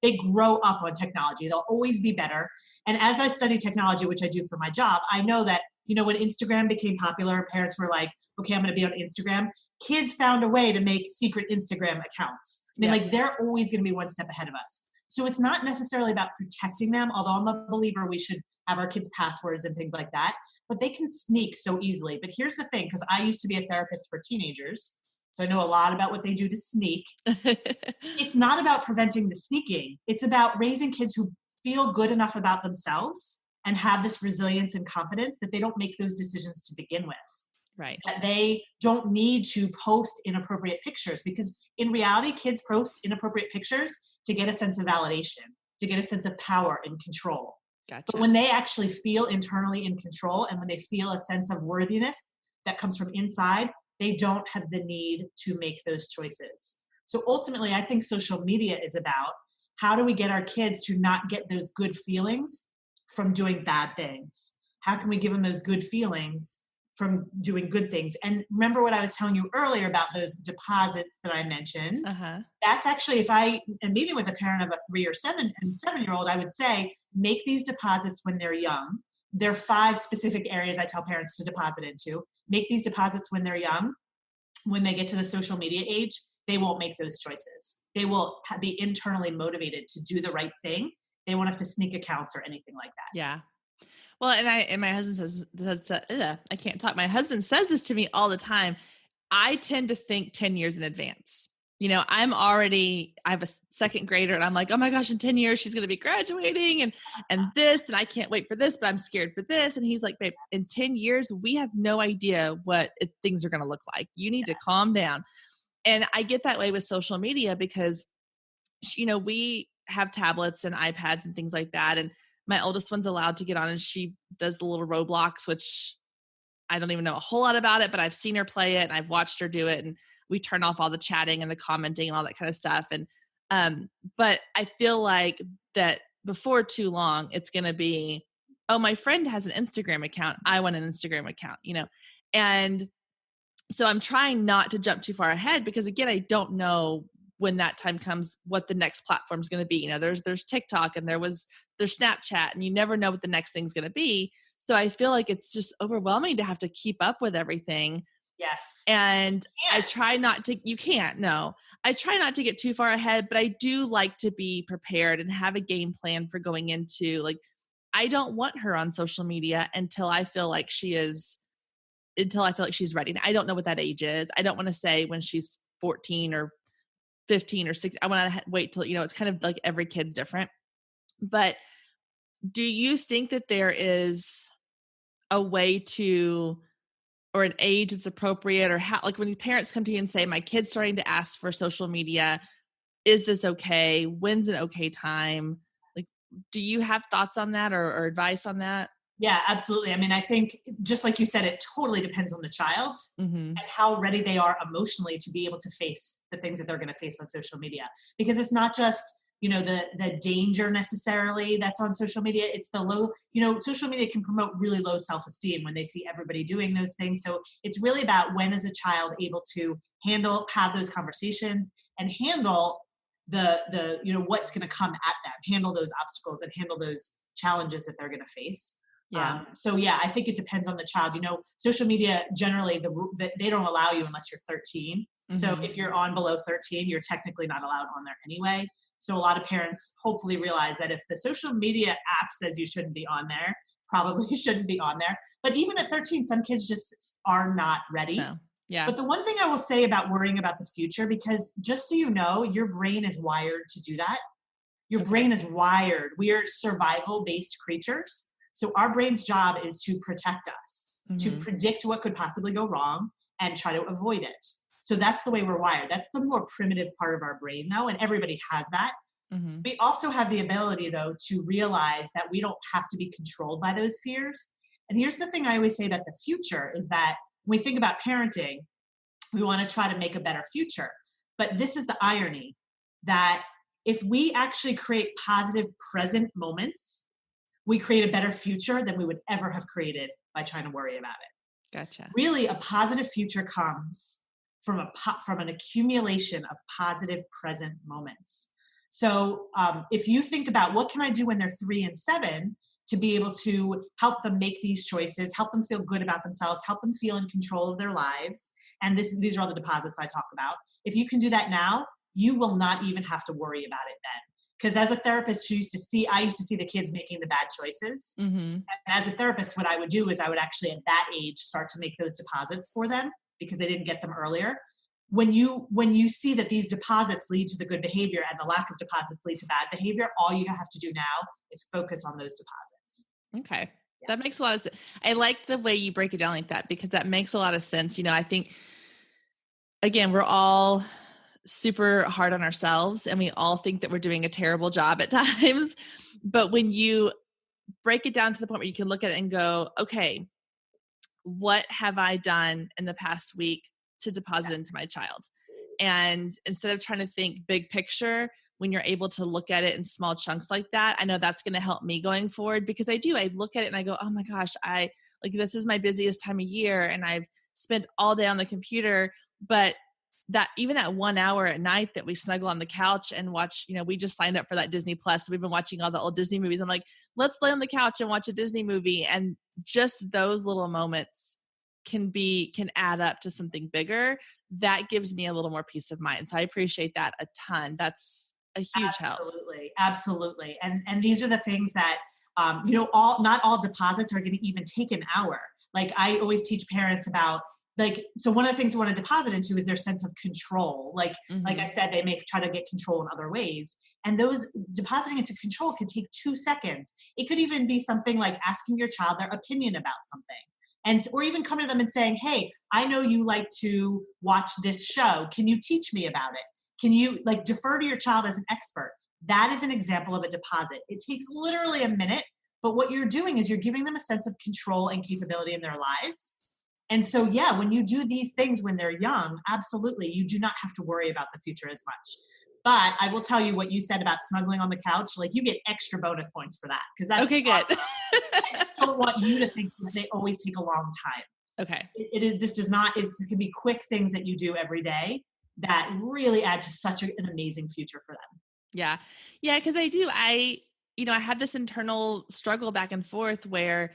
They grow up on technology. They'll always be better. And as I study technology, which I do for my job, I know that, when Instagram became popular, parents were like, okay, I'm going to be on Instagram. Kids found a way to make secret Instagram accounts. I mean, they're always going to be one step ahead of us. So it's not necessarily about protecting them, although I'm a believer we should have our kids' passwords and things like that, but they can sneak so easily. But here's the thing, because I used to be a therapist for teenagers. So I know a lot about what they do to sneak. It's not about preventing the sneaking. It's about raising kids who feel good enough about themselves and have this resilience and confidence that they don't make those decisions to begin with.
Right.
That they don't need to post inappropriate pictures, because in reality, kids post inappropriate pictures to get a sense of validation, to get a sense of power and control.
Gotcha.
But when they actually feel internally in control and when they feel a sense of worthiness that comes from inside, they don't have the need to make those choices. So ultimately, I think social media is about how do we get our kids to not get those good feelings from doing bad things? How can we give them those good feelings from doing good things? And remember what I was telling you earlier about those deposits that I mentioned. That's actually, if I am meeting with a parent of a 3 or 7-year-old, I would say, make these deposits when they're young. There are 5 specific areas I tell parents to deposit into. Make these deposits when they're young. When they get to the social media age, they won't make those choices. They will be internally motivated to do the right thing. They won't have to sneak accounts or anything like that.
Yeah. Well, and my husband says I can't talk. My husband says this to me all the time. I tend to think 10 years in advance. You know, I have a second grader and I'm like, oh my gosh, in 10 years, she's going to be graduating and this, and I can't wait for this, but I'm scared for this. And he's like, babe, in 10 years, we have no idea what things are going to look like. You need to calm down. And I get that way with social media because, you know, we have tablets and iPads and things like that. And my oldest one's allowed to get on and she does the little Roblox, which I don't even know a whole lot about it, but I've seen her play it and I've watched her do it. And we turn off all the chatting and the commenting and all that kind of stuff. And, but I feel like that before too long, it's going to be, oh, my friend has an Instagram account. I want an Instagram account, you know? And so I'm trying not to jump too far ahead because again, I don't know when that time comes, what the next platform is going to be. You know, there's TikTok and there's Snapchat and you never know what the next thing's going to be. So I feel like it's just overwhelming to have to keep up with everything.
Yes.
And I try not to, I try not to get too far ahead, but I do like to be prepared and have a game plan for going into, like, I don't want her on social media until I feel like she's ready. And I don't know what that age is. I don't want to say when she's 14 or 15 or 16. I want to wait till, it's kind of like every kid's different. But do you think that there is a way to, or an age that's appropriate, or how, like when parents come to you and say, my kid's starting to ask for social media, is this okay? When's an okay time? Like, do you have thoughts on that or advice on that?
Yeah, absolutely. I mean, I think just like you said, it totally depends on the child and how ready they are emotionally to be able to face the things that they're going to face on social media. Because it's not just, the danger necessarily that's on social media. It's the low, social media can promote really low self-esteem when they see everybody doing those things. So it's really about when is a child able to have those conversations and handle the what's going to come at them, handle those obstacles and handle those challenges that they're going to face.
Yeah.
So yeah, I think it depends on the child. Social media generally they don't allow you unless you're 13. So if you're on below 13, you're technically not allowed on there anyway. So a lot of parents hopefully realize that if the social media app says you shouldn't be on there, probably you shouldn't be on there. But even at 13, some kids just are not ready.
No. Yeah.
But the one thing I will say about worrying about the future, because just so you know, your brain is wired to do that. Your brain is wired. We are survival-based creatures. So our brain's job is to protect us, to predict what could possibly go wrong and try to avoid it. So that's the way we're wired. That's the more primitive part of our brain, though, and everybody has that. We also have the ability, though, to realize that we don't have to be controlled by those fears. And here's the thing I always say about the future is that when we think about parenting, we want to try to make a better future. But this is the irony, that if we actually create positive present moments, we create a better future than we would ever have created by trying to worry about it.
Gotcha.
Really, a positive future comes from an accumulation of positive present moments. So if you think about what can I do when they're 3 and 7 to be able to help them make these choices, help them feel good about themselves, help them feel in control of their lives, and these are all the deposits I talk about. If you can do that now, you will not even have to worry about it then. Because as a therapist I used to see the kids making the bad choices. And as a therapist, what I would do is I would actually at that age start to make those deposits for them because they didn't get them earlier. when you see that these deposits lead to the good behavior and the lack of deposits lead to bad behavior, all you have to do now is focus on those deposits.
Okay. Yeah. That makes a lot of sense. I like the way you break it down like that, because that makes a lot of sense. I think, again, we're all super hard on ourselves and we all think that we're doing a terrible job at times. But when you break it down to the point where you can look at it and go, okay, what have I done in the past week to deposit into my child? And instead of trying to think big picture, when you're able to look at it in small chunks like that, I know that's going to help me going forward, because I look at it and I go, oh my gosh, this is my busiest time of year and I've spent all day on the computer. But that even that 1 hour at night that we snuggle on the couch and watch, we just signed up for that Disney Plus. So we've been watching all the old Disney movies. I'm like, let's lay on the couch and watch a Disney movie. And just those little moments can add up to something bigger. That gives me a little more peace of mind. So I appreciate that a ton. That's a huge help.
Absolutely. And these are the things that, not all deposits are going to even take an hour. Like I always teach parents about, so one of the things we want to deposit into is their sense of control. Like I said, they may try to get control in other ways. And those depositing into control can take 2 seconds. It could even be something like asking your child their opinion about something. Or even coming to them and saying, hey, I know you like to watch this show. Can you teach me about it? Can you defer to your child as an expert? That is an example of a deposit. It takes literally a minute, but what you're doing is you're giving them a sense of control and capability in their lives. And so, when you do these things when they're young, absolutely, you do not have to worry about the future as much. But I will tell you what you said about snuggling on the couch, you get extra bonus points for that. Because that's
okay,
awesome.
Good.
I just don't want you to think that they always take a long time.
Okay.
This can be quick things that you do every day that really add to such an amazing future for them.
Yeah. Yeah. Cause I had this internal struggle back and forth where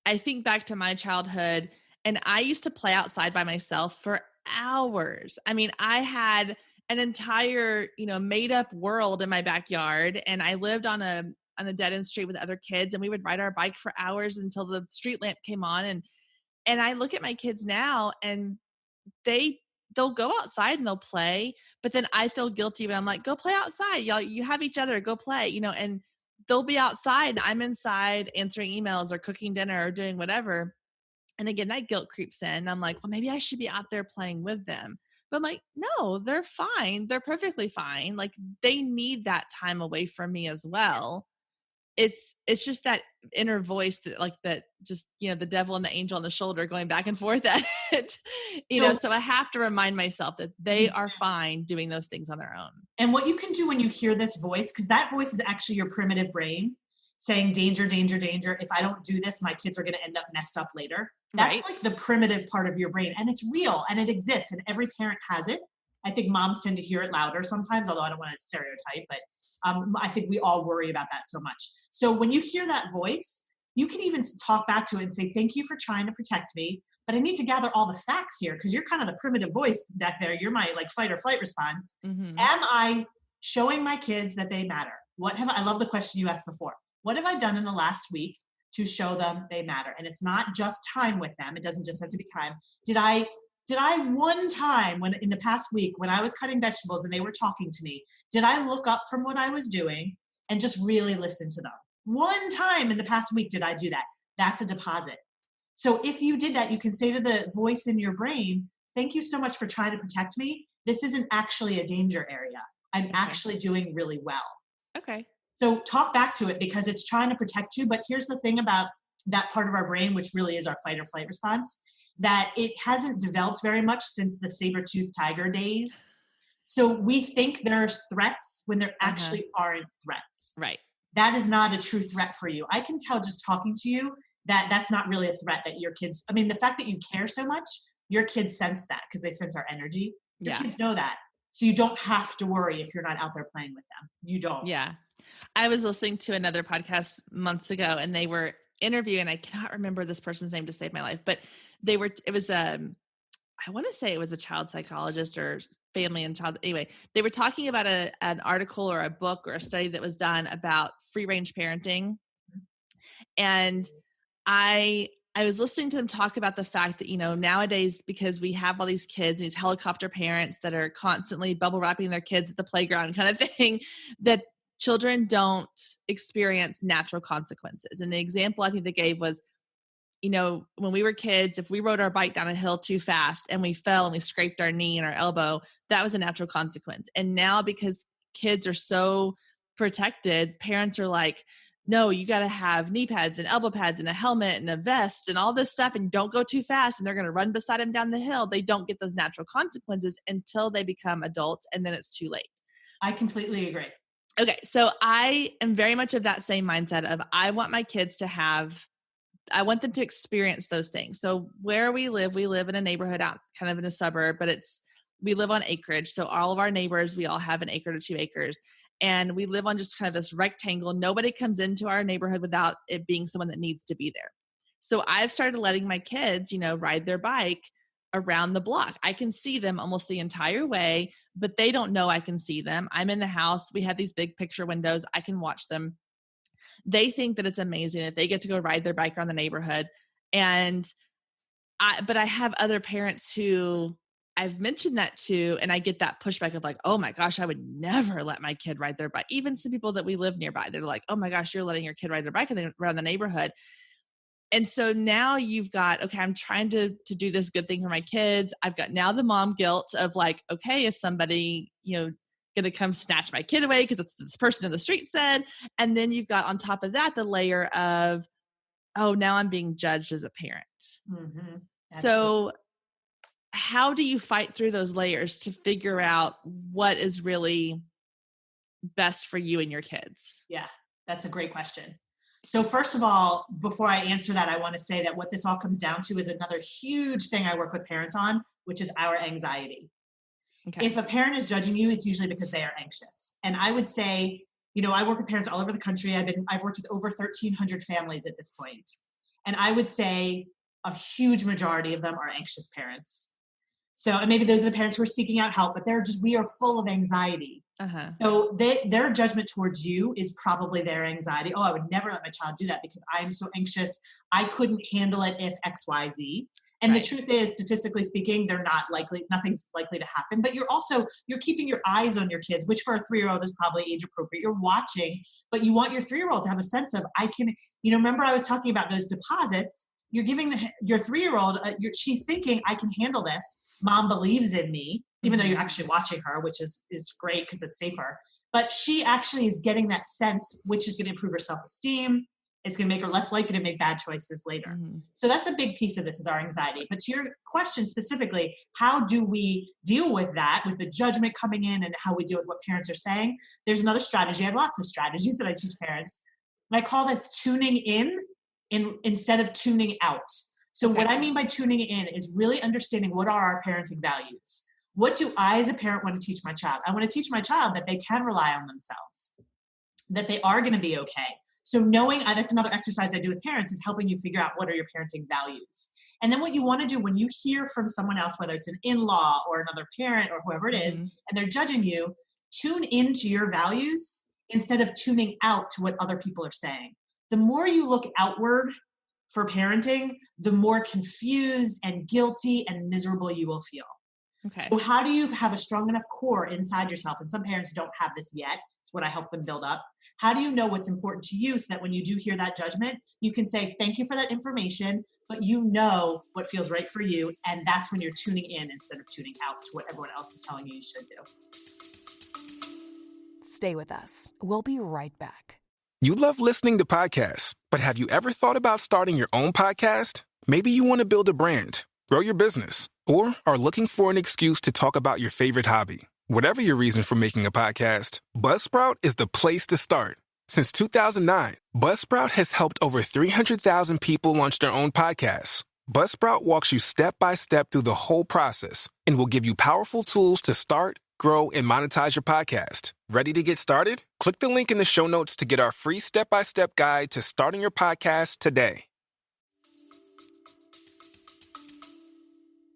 I think back to my childhood and I used to play outside by myself for hours. I mean, I had an entire, made up world in my backyard, and I lived on a dead end street with other kids, and we would ride our bike for hours until the street lamp came on. And I look at my kids now and they'll go outside and they'll play, but then I feel guilty when I'm like, go play outside. Y'all, you have each other, go play, and they'll be outside and I'm inside answering emails or cooking dinner or doing whatever. And again, that guilt creeps in. I'm like, well, maybe I should be out there playing with them. But I'm like, no, they're fine. They're perfectly fine. They need that time away from me as well. It's just that inner voice that just, the devil and the angel on the shoulder going back and forth at it, so I have to remind myself that they are fine doing those things on their own.
And what you can do when you hear this voice, because that voice is actually your primitive brain saying danger, danger, danger. If I don't do this, my kids are going to end up messed up later. That's
right.
The primitive part of your brain, and it's real and it exists and every parent has it. I think moms tend to hear it louder sometimes, although I don't want to stereotype, but I think we all worry about that so much. So when you hear that voice, you can even talk back to it and say, thank you for trying to protect me, but I need to gather all the facts here, because you're kind of the primitive voice back there. You're my fight or flight response.
Mm-hmm.
Am I showing my kids that they matter? I love the question you asked before. What have I done in the last week to show them they matter? And it's not just time with them. It doesn't just have to be time. Did I one time in the past week when I was cutting vegetables and they were talking to me, did I look up from what I was doing and just really listen to them? One time in the past week did I do that? That's a deposit. So if you did that, you can say to the voice in your brain, thank you so much for trying to protect me. This isn't actually a danger area. I'm actually doing really well.
Okay.
So talk back to it, because it's trying to protect you. But here's the thing about that part of our brain, which really is our fight or flight response, that it hasn't developed very much since the saber-toothed tiger days. So we think there's threats when there actually aren't threats.
Right.
That is not a true threat for you. I can tell just talking to you that that's not really a threat that your kids, the fact that you care so much, your kids sense that because they sense our energy. Your kids know that. So you don't have to worry if you're not out there playing with them. You don't.
Yeah. I was listening to another podcast months ago and they were interviewing, I cannot remember this person's name to save my life, but I want to say it was a child psychologist or family and child. Anyway, they were talking about an article or a book or a study that was done about free range parenting. And I I was listening to them talk about the fact that, nowadays, because we have all these kids, these helicopter parents that are constantly bubble wrapping their kids at the playground kind of thing, that children don't experience natural consequences. And the example I think they gave was, when we were kids, if we rode our bike down a hill too fast and we fell and we scraped our knee and our elbow, that was a natural consequence. And now, because kids are so protected, parents are like, no, you got to have knee pads and elbow pads and a helmet and a vest and all this stuff, and don't go too fast, and they're going to run beside them down the hill. They don't get those natural consequences until they become adults, and then it's too late.
I completely agree.
Okay, so I am very much of that same mindset of I want my kids to I want them to experience those things. So where we live in a neighborhood out kind of in a suburb, but we live on acreage. So all of our neighbors, we all have an acre to 2 acres. And we live on just kind of this rectangle. Nobody comes into our neighborhood without it being someone that needs to be there. So I've started letting my kids, ride their bike around the block. I can see them almost the entire way, but they don't know I can see them. I'm in the house. We have these big picture windows. I can watch them. They think that it's amazing that they get to go ride their bike around the neighborhood. But I have other parents who I've mentioned that to, and I get that pushback of like, oh my gosh, I would never let my kid ride their bike. Even some people that we live nearby, they're like, oh my gosh, you're letting your kid ride their bike around the neighborhood. And so now you've got, okay, I'm trying to do this good thing for my kids. I've got now the mom guilt of like, okay, is somebody, going to come snatch my kid away because it's this person in the street said. And then you've got on top of that, the layer of, oh, now I'm being judged as a parent.
Mm-hmm.
So how do you fight through those layers to figure out what is really best for you and your kids?
Yeah, that's a great question. So first of all, before I answer that, I want to say that what this all comes down to is another huge thing I work with parents on, which is our anxiety. Okay. If a parent is judging you, it's usually because they are anxious. And I would say, I work with parents all over the country. I've worked with over 1,300 families at this point. And I would say a huge majority of them are anxious parents. So, and maybe those are the parents who are seeking out help, but we are full of anxiety. Uh-huh. So their judgment towards you is probably their anxiety. Oh, I would never let my child do that because I'm so anxious. I couldn't handle it if X, Y, Z. And right. The truth is, statistically speaking, nothing's likely to happen, but you're keeping your eyes on your kids, which for a 3-year-old is probably age appropriate. You're watching, but you want your 3-year-old to have a sense of, remember I was talking about those deposits. You're giving your 3-year-old, she's thinking, I can handle this. Mom believes in me, even though you're actually watching her, which is great because it's safer. But she actually is getting that sense, which is going to improve her self-esteem. It's going to make her less likely to make bad choices later. Mm-hmm. So that's a big piece of this is our anxiety. But to your question specifically, how do we deal with that, with the judgment coming in and how we deal with what parents are saying? There's another strategy. I have lots of strategies that I teach parents. And I call this tuning in instead of tuning out. So okay. What I mean by tuning in is really understanding what are our parenting values. What do I as a parent want to teach my child? I want to teach my child that they can rely on themselves, that they are going to be okay. So knowing, that's another exercise I do with parents is helping you figure out what are your parenting values. And then what you want to do when you hear from someone else, whether it's an in-law or another parent or whoever it is, and they're judging you, tune into your values instead of tuning out to what other people are saying. The more you look outward for parenting, the more confused and guilty and miserable you will feel. Okay. So how do you have a strong enough core inside yourself? And some parents don't have this yet. It's what I help them build up. How do you know what's important to you so that when you do hear that judgment, you can say, thank you for that information, but you know what feels right for you. And that's when you're tuning in instead of tuning out to what everyone else is telling you should do.
Stay with us. We'll be right back.
You love listening to podcasts, but have you ever thought about starting your own podcast? Maybe you want to build a brand, grow your business, or are looking for an excuse to talk about your favorite hobby. Whatever your reason for making a podcast, Buzzsprout is the place to start. Since 2009, Buzzsprout has helped over 300,000 people launch their own podcasts. Buzzsprout walks you step by step through the whole process and will give you powerful tools to start, grow, and monetize your podcast. Ready to get started? Click the link in the show notes to get our free step-by-step guide to starting your podcast today.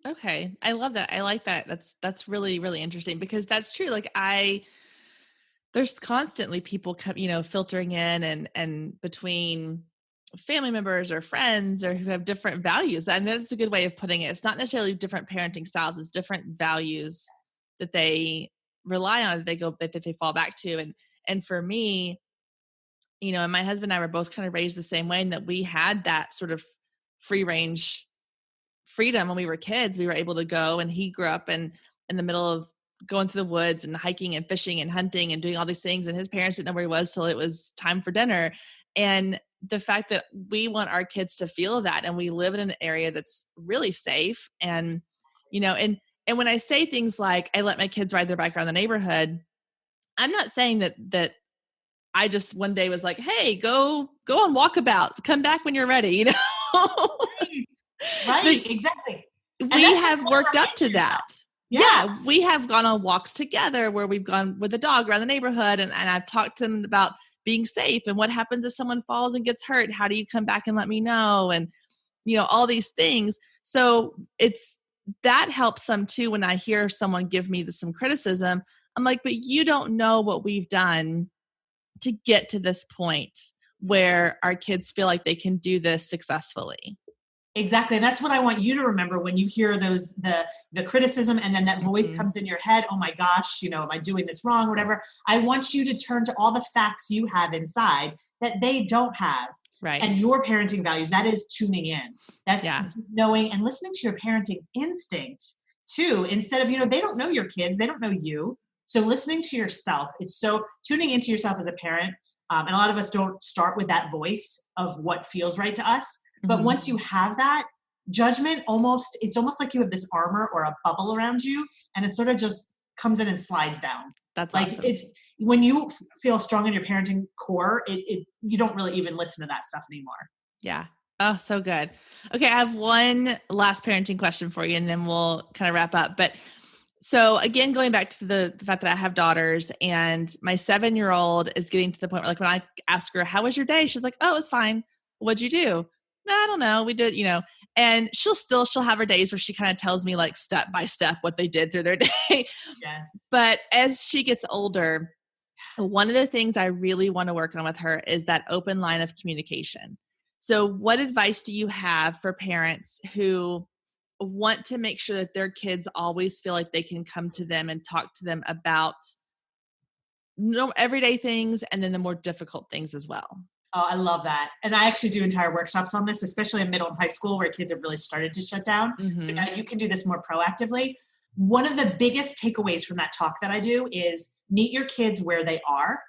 Okay. I love that. I like that. That's really, really interesting because that's true. Like there's constantly people filtering in and between family members or friends or who have different values. And that's a good way of putting it. It's not necessarily different parenting styles. It's different values that they rely on, that they fall back to. And for me, and my husband and I were both kind of raised the same way, in that we had that sort of free range freedom when we were kids. We were able to go, and he grew up in the middle of going through the woods and hiking and fishing and hunting and doing all these things. And his parents didn't know where he was till it was time for dinner. And the fact that we want our kids to feel that, and we live in an area that's really safe. And, and when I say things like, I let my kids ride their bike around the neighborhood, I'm not saying that I just one day was like, hey, go on walkabout, come back when you're ready,
Right, exactly.
We have worked up to that. Yeah, we have gone on walks together where we've gone with a dog around the neighborhood, and I've talked to them about being safe and what happens if someone falls and gets hurt. How do you come back and let me know? And, all these things. So that helps some too. When I hear someone give me some criticism, I'm like, but you don't know what we've done to get to this point where our kids feel like they can do this successfully.
Exactly. And that's what I want you to remember when you hear the criticism, and then that voice comes in your head. Oh my gosh, am I doing this wrong? Whatever. I want you to turn to all the facts you have inside that they don't have.
Right.
And your parenting values, that is tuning in. That's knowing and listening to your parenting instinct too, instead of, they don't know your kids. They don't know you. So listening to yourself is so tuning into yourself as a parent. And a lot of us don't start with that voice of what feels right to us. But once you have that judgment, it's almost like you have this armor or a bubble around you, and it sort of just comes in and slides down.
That's
like
awesome.
When you feel strong in your parenting core, you don't really even listen to that stuff anymore.
Yeah. Oh, so good. Okay. I have one last parenting question for you, and then we'll kind of wrap up. But so again, going back to the fact that I have daughters, and my 7-year-old is getting to the point where, like, when I ask her, how was your day? She's like, oh, it was fine. What'd you do? No, I don't know. We did, and she'll have her days where she kind of tells me, like, step by step what they did through their day.
Yes.
But as she gets older, one of the things I really want to work on with her is that open line of communication. So what advice do you have for parents who want to make sure that their kids always feel like they can come to them and talk to them about everyday things, and then the more difficult things as well?
Oh, I love that. And I actually do entire workshops on this, especially in middle and high school where kids have really started to shut down. So now you can do this more proactively. One of the biggest takeaways from that talk that I do is meet your kids where they are.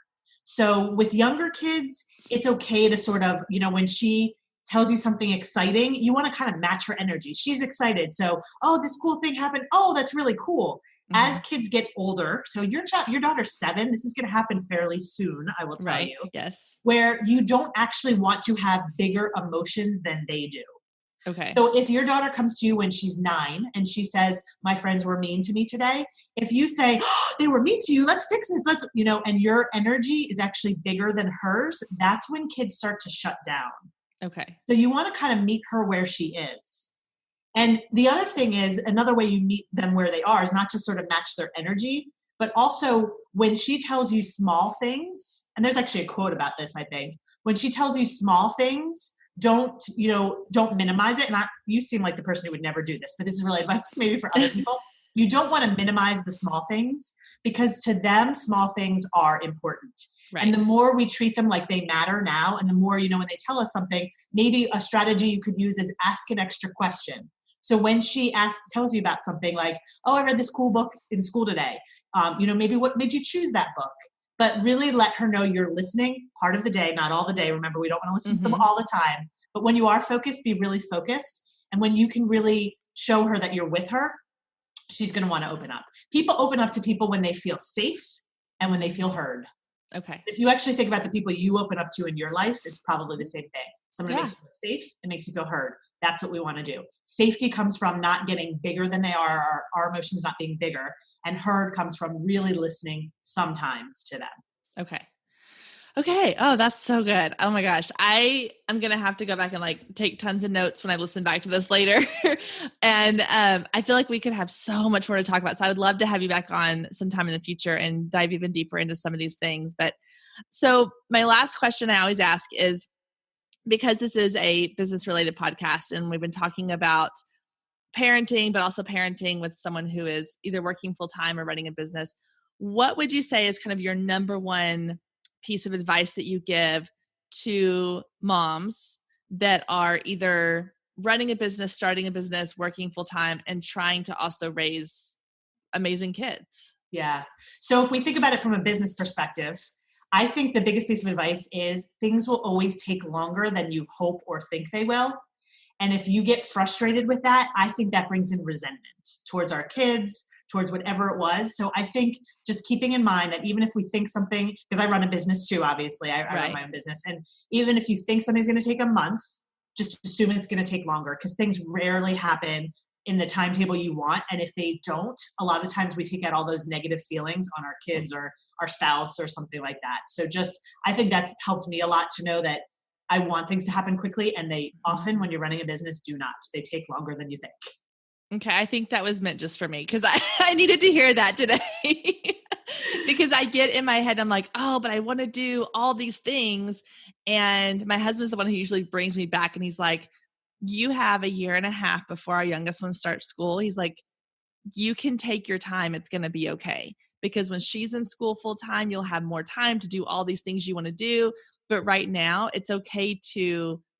So with younger kids, it's okay to sort of, when she tells you something exciting, you want to kind of match her energy. She's excited. So, oh, this cool thing happened. Oh, that's really cool. As kids get older, so your daughter's 7, this is going to happen fairly soon, I will tell you.
Yes.
Where you don't actually want to have bigger emotions than they do.
Okay.
So if your daughter comes to you when she's 9 and she says, my friends were mean to me today, if you say, oh, they were mean to you, let's fix this, and your energy is actually bigger than hers, that's when kids start to shut down.
Okay.
So you want to kind of meet her where she is. And the other thing is, another way you meet them where they are is not just sort of match their energy, but also when she tells you small things, and there's actually a quote about this, I think, when she tells you small things, don't minimize it. You seem like the person who would never do this, but this is really advice maybe for other people. You don't want to minimize the small things, because to them, small things are important. Right. And the more we treat them like they matter now, and the more, when they tell us something, maybe a strategy you could use is ask an extra question. So when she tells you about something like, oh, I read this cool book in school today, maybe what made you choose that book? But really let her know you're listening part of the day, not all the day. Remember, we don't want to listen to them all the time. But when you are focused, be really focused. And when you can really show her that you're with her, she's going to want to open up. People open up to people when they feel safe and when they feel heard.
Okay.
If you actually think about the people you open up to in your life, it's probably the same thing. Someone makes you feel safe, it makes you feel heard. That's what we want to do. Safety comes from not getting bigger than they are, our emotions not being bigger. And heard comes from really listening sometimes to them.
Okay. Oh, that's so good. Oh my gosh. I'm going to have to go back and take tons of notes when I listen back to this later. And I feel like we could have so much more to talk about. So I would love to have you back on sometime in the future and dive even deeper into some of these things. But so my last question I always ask is, because this is a business related podcast and we've been talking about parenting, but also parenting with someone who is either working full time or running a business, what would you say is kind of your number one piece of advice that you give to moms that are either running a business, starting a business, working full time, and trying to also raise amazing kids?
Yeah. So if we think about it from a business perspective, I think the biggest piece of advice is things will always take longer than you hope or think they will. And if you get frustrated with that, I think that brings in resentment towards our kids, towards whatever it was. So I think just keeping in mind that even if we think something, because I run a business too, obviously, I run my own business. And even if you think something's going to take a month, just assume it's going to take longer, because things rarely happen in the timetable you want. And if they don't, a lot of times we take out all those negative feelings on our kids or our spouse or something like that. So I think that's helped me a lot to know that I want things to happen quickly. And they often, when you're running a business, do not. They take longer than you think.
Okay. I think that was meant just for me because I needed to hear that today. Because I get in my head, I'm like, oh, but I want to do all these things. And my husband's the one who usually brings me back. And he's like, you have 1.5 years before our youngest one starts school. He's like, you can take your time. It's going to be okay. Because when she's in school full time, you'll have more time to do all these things you want to do. But right now it's okay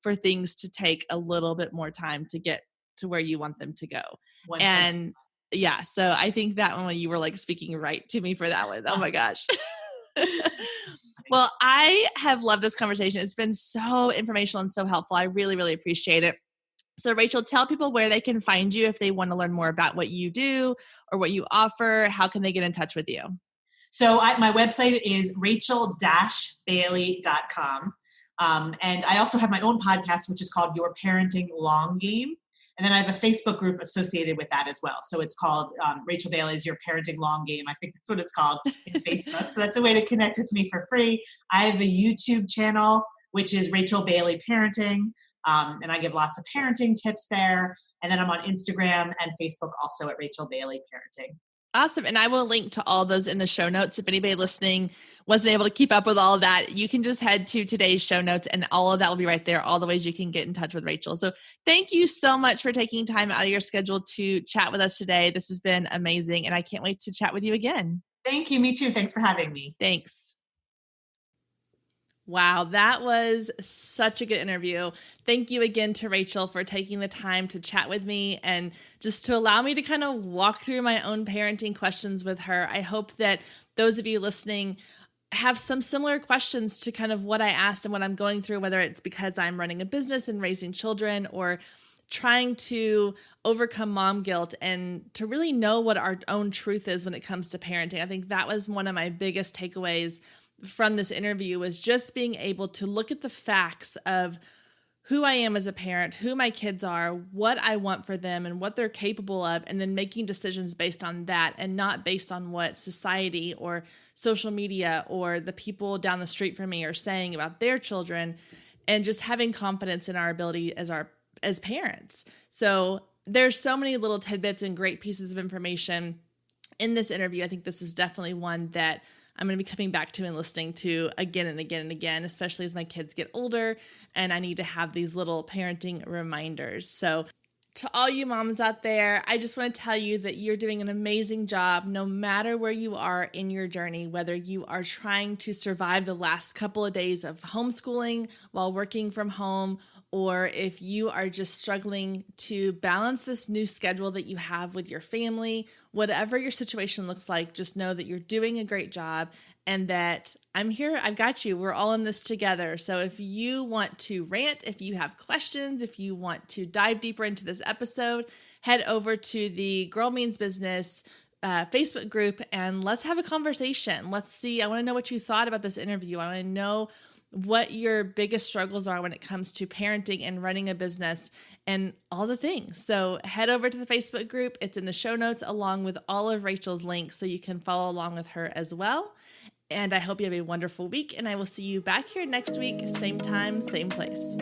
for things to take a little bit more time to get to where you want them to go.
100%.
And yeah, so I think that one, you were like speaking right to me for that one. Oh my gosh. Well, I have loved this conversation. It's been so informational and so helpful. I really, really appreciate it. So Rachel, tell people where they can find you if they want to learn more about what you do or what you offer. How can they get in touch with you?
So my website is rachel-bailey.com. And I also have my own podcast, which is called Your Parenting Long Game. And then I have a Facebook group associated with that as well. So it's called Rachel Bailey's Your Parenting Long Game. I think that's what it's called in Facebook. So that's a way to connect with me for free. I have a YouTube channel, which is Rachel Bailey Parenting. And I give lots of parenting tips there. And then I'm on Instagram and Facebook also at Rachel Bailey Parenting.
Awesome. And I will link to all those in the show notes. If anybody listening wasn't able to keep up with all of that, you can just head to today's show notes and all of that will be right there. All the ways you can get in touch with Rachel. So thank you so much for taking time out of your schedule to chat with us today. This has been amazing. And I can't wait to chat with you again.
Thank you. Me too. Thanks for having me.
Thanks. Wow, that was such a good interview. Thank you again to Rachel for taking the time to chat with me and just to allow me to kind of walk through my own parenting questions with her. I hope that those of you listening have some similar questions to kind of what I asked and what I'm going through, whether it's because I'm running a business and raising children or trying to overcome mom guilt and to really know what our own truth is when it comes to parenting. I think that was one of my biggest takeaways from this interview, was just being able to look at the facts of who I am as a parent, who my kids are, what I want for them and what they're capable of, and then making decisions based on that and not based on what society or social media or the people down the street from me are saying about their children, and just having confidence in our ability as parents. So there's so many little tidbits and great pieces of information in this interview. I think this is definitely one that I'm going to be coming back to and listening to again and again and again, especially as my kids get older and I need to have these little parenting reminders. So to all you moms out there, I just want to tell you that you're doing an amazing job no matter where you are in your journey, whether you are trying to survive the last couple of days of homeschooling while working from home, or if you are just struggling to balance this new schedule that you have with your family. Whatever your situation looks like, just know that you're doing a great job and that I'm here. I've got you. We're all in this together. So if you want to rant, if you have questions, if you want to dive deeper into this episode, head over to the Girl Means Business Facebook group and let's have a conversation. Let's see. I want to know what you thought about this interview. I want to know what your biggest struggles are when it comes to parenting and running a business and all the things. So head over to the Facebook group. It's in the show notes along with all of Rachel's links so you can follow along with her as well. And I hope you have a wonderful week and I will see you back here next week, same time, same place.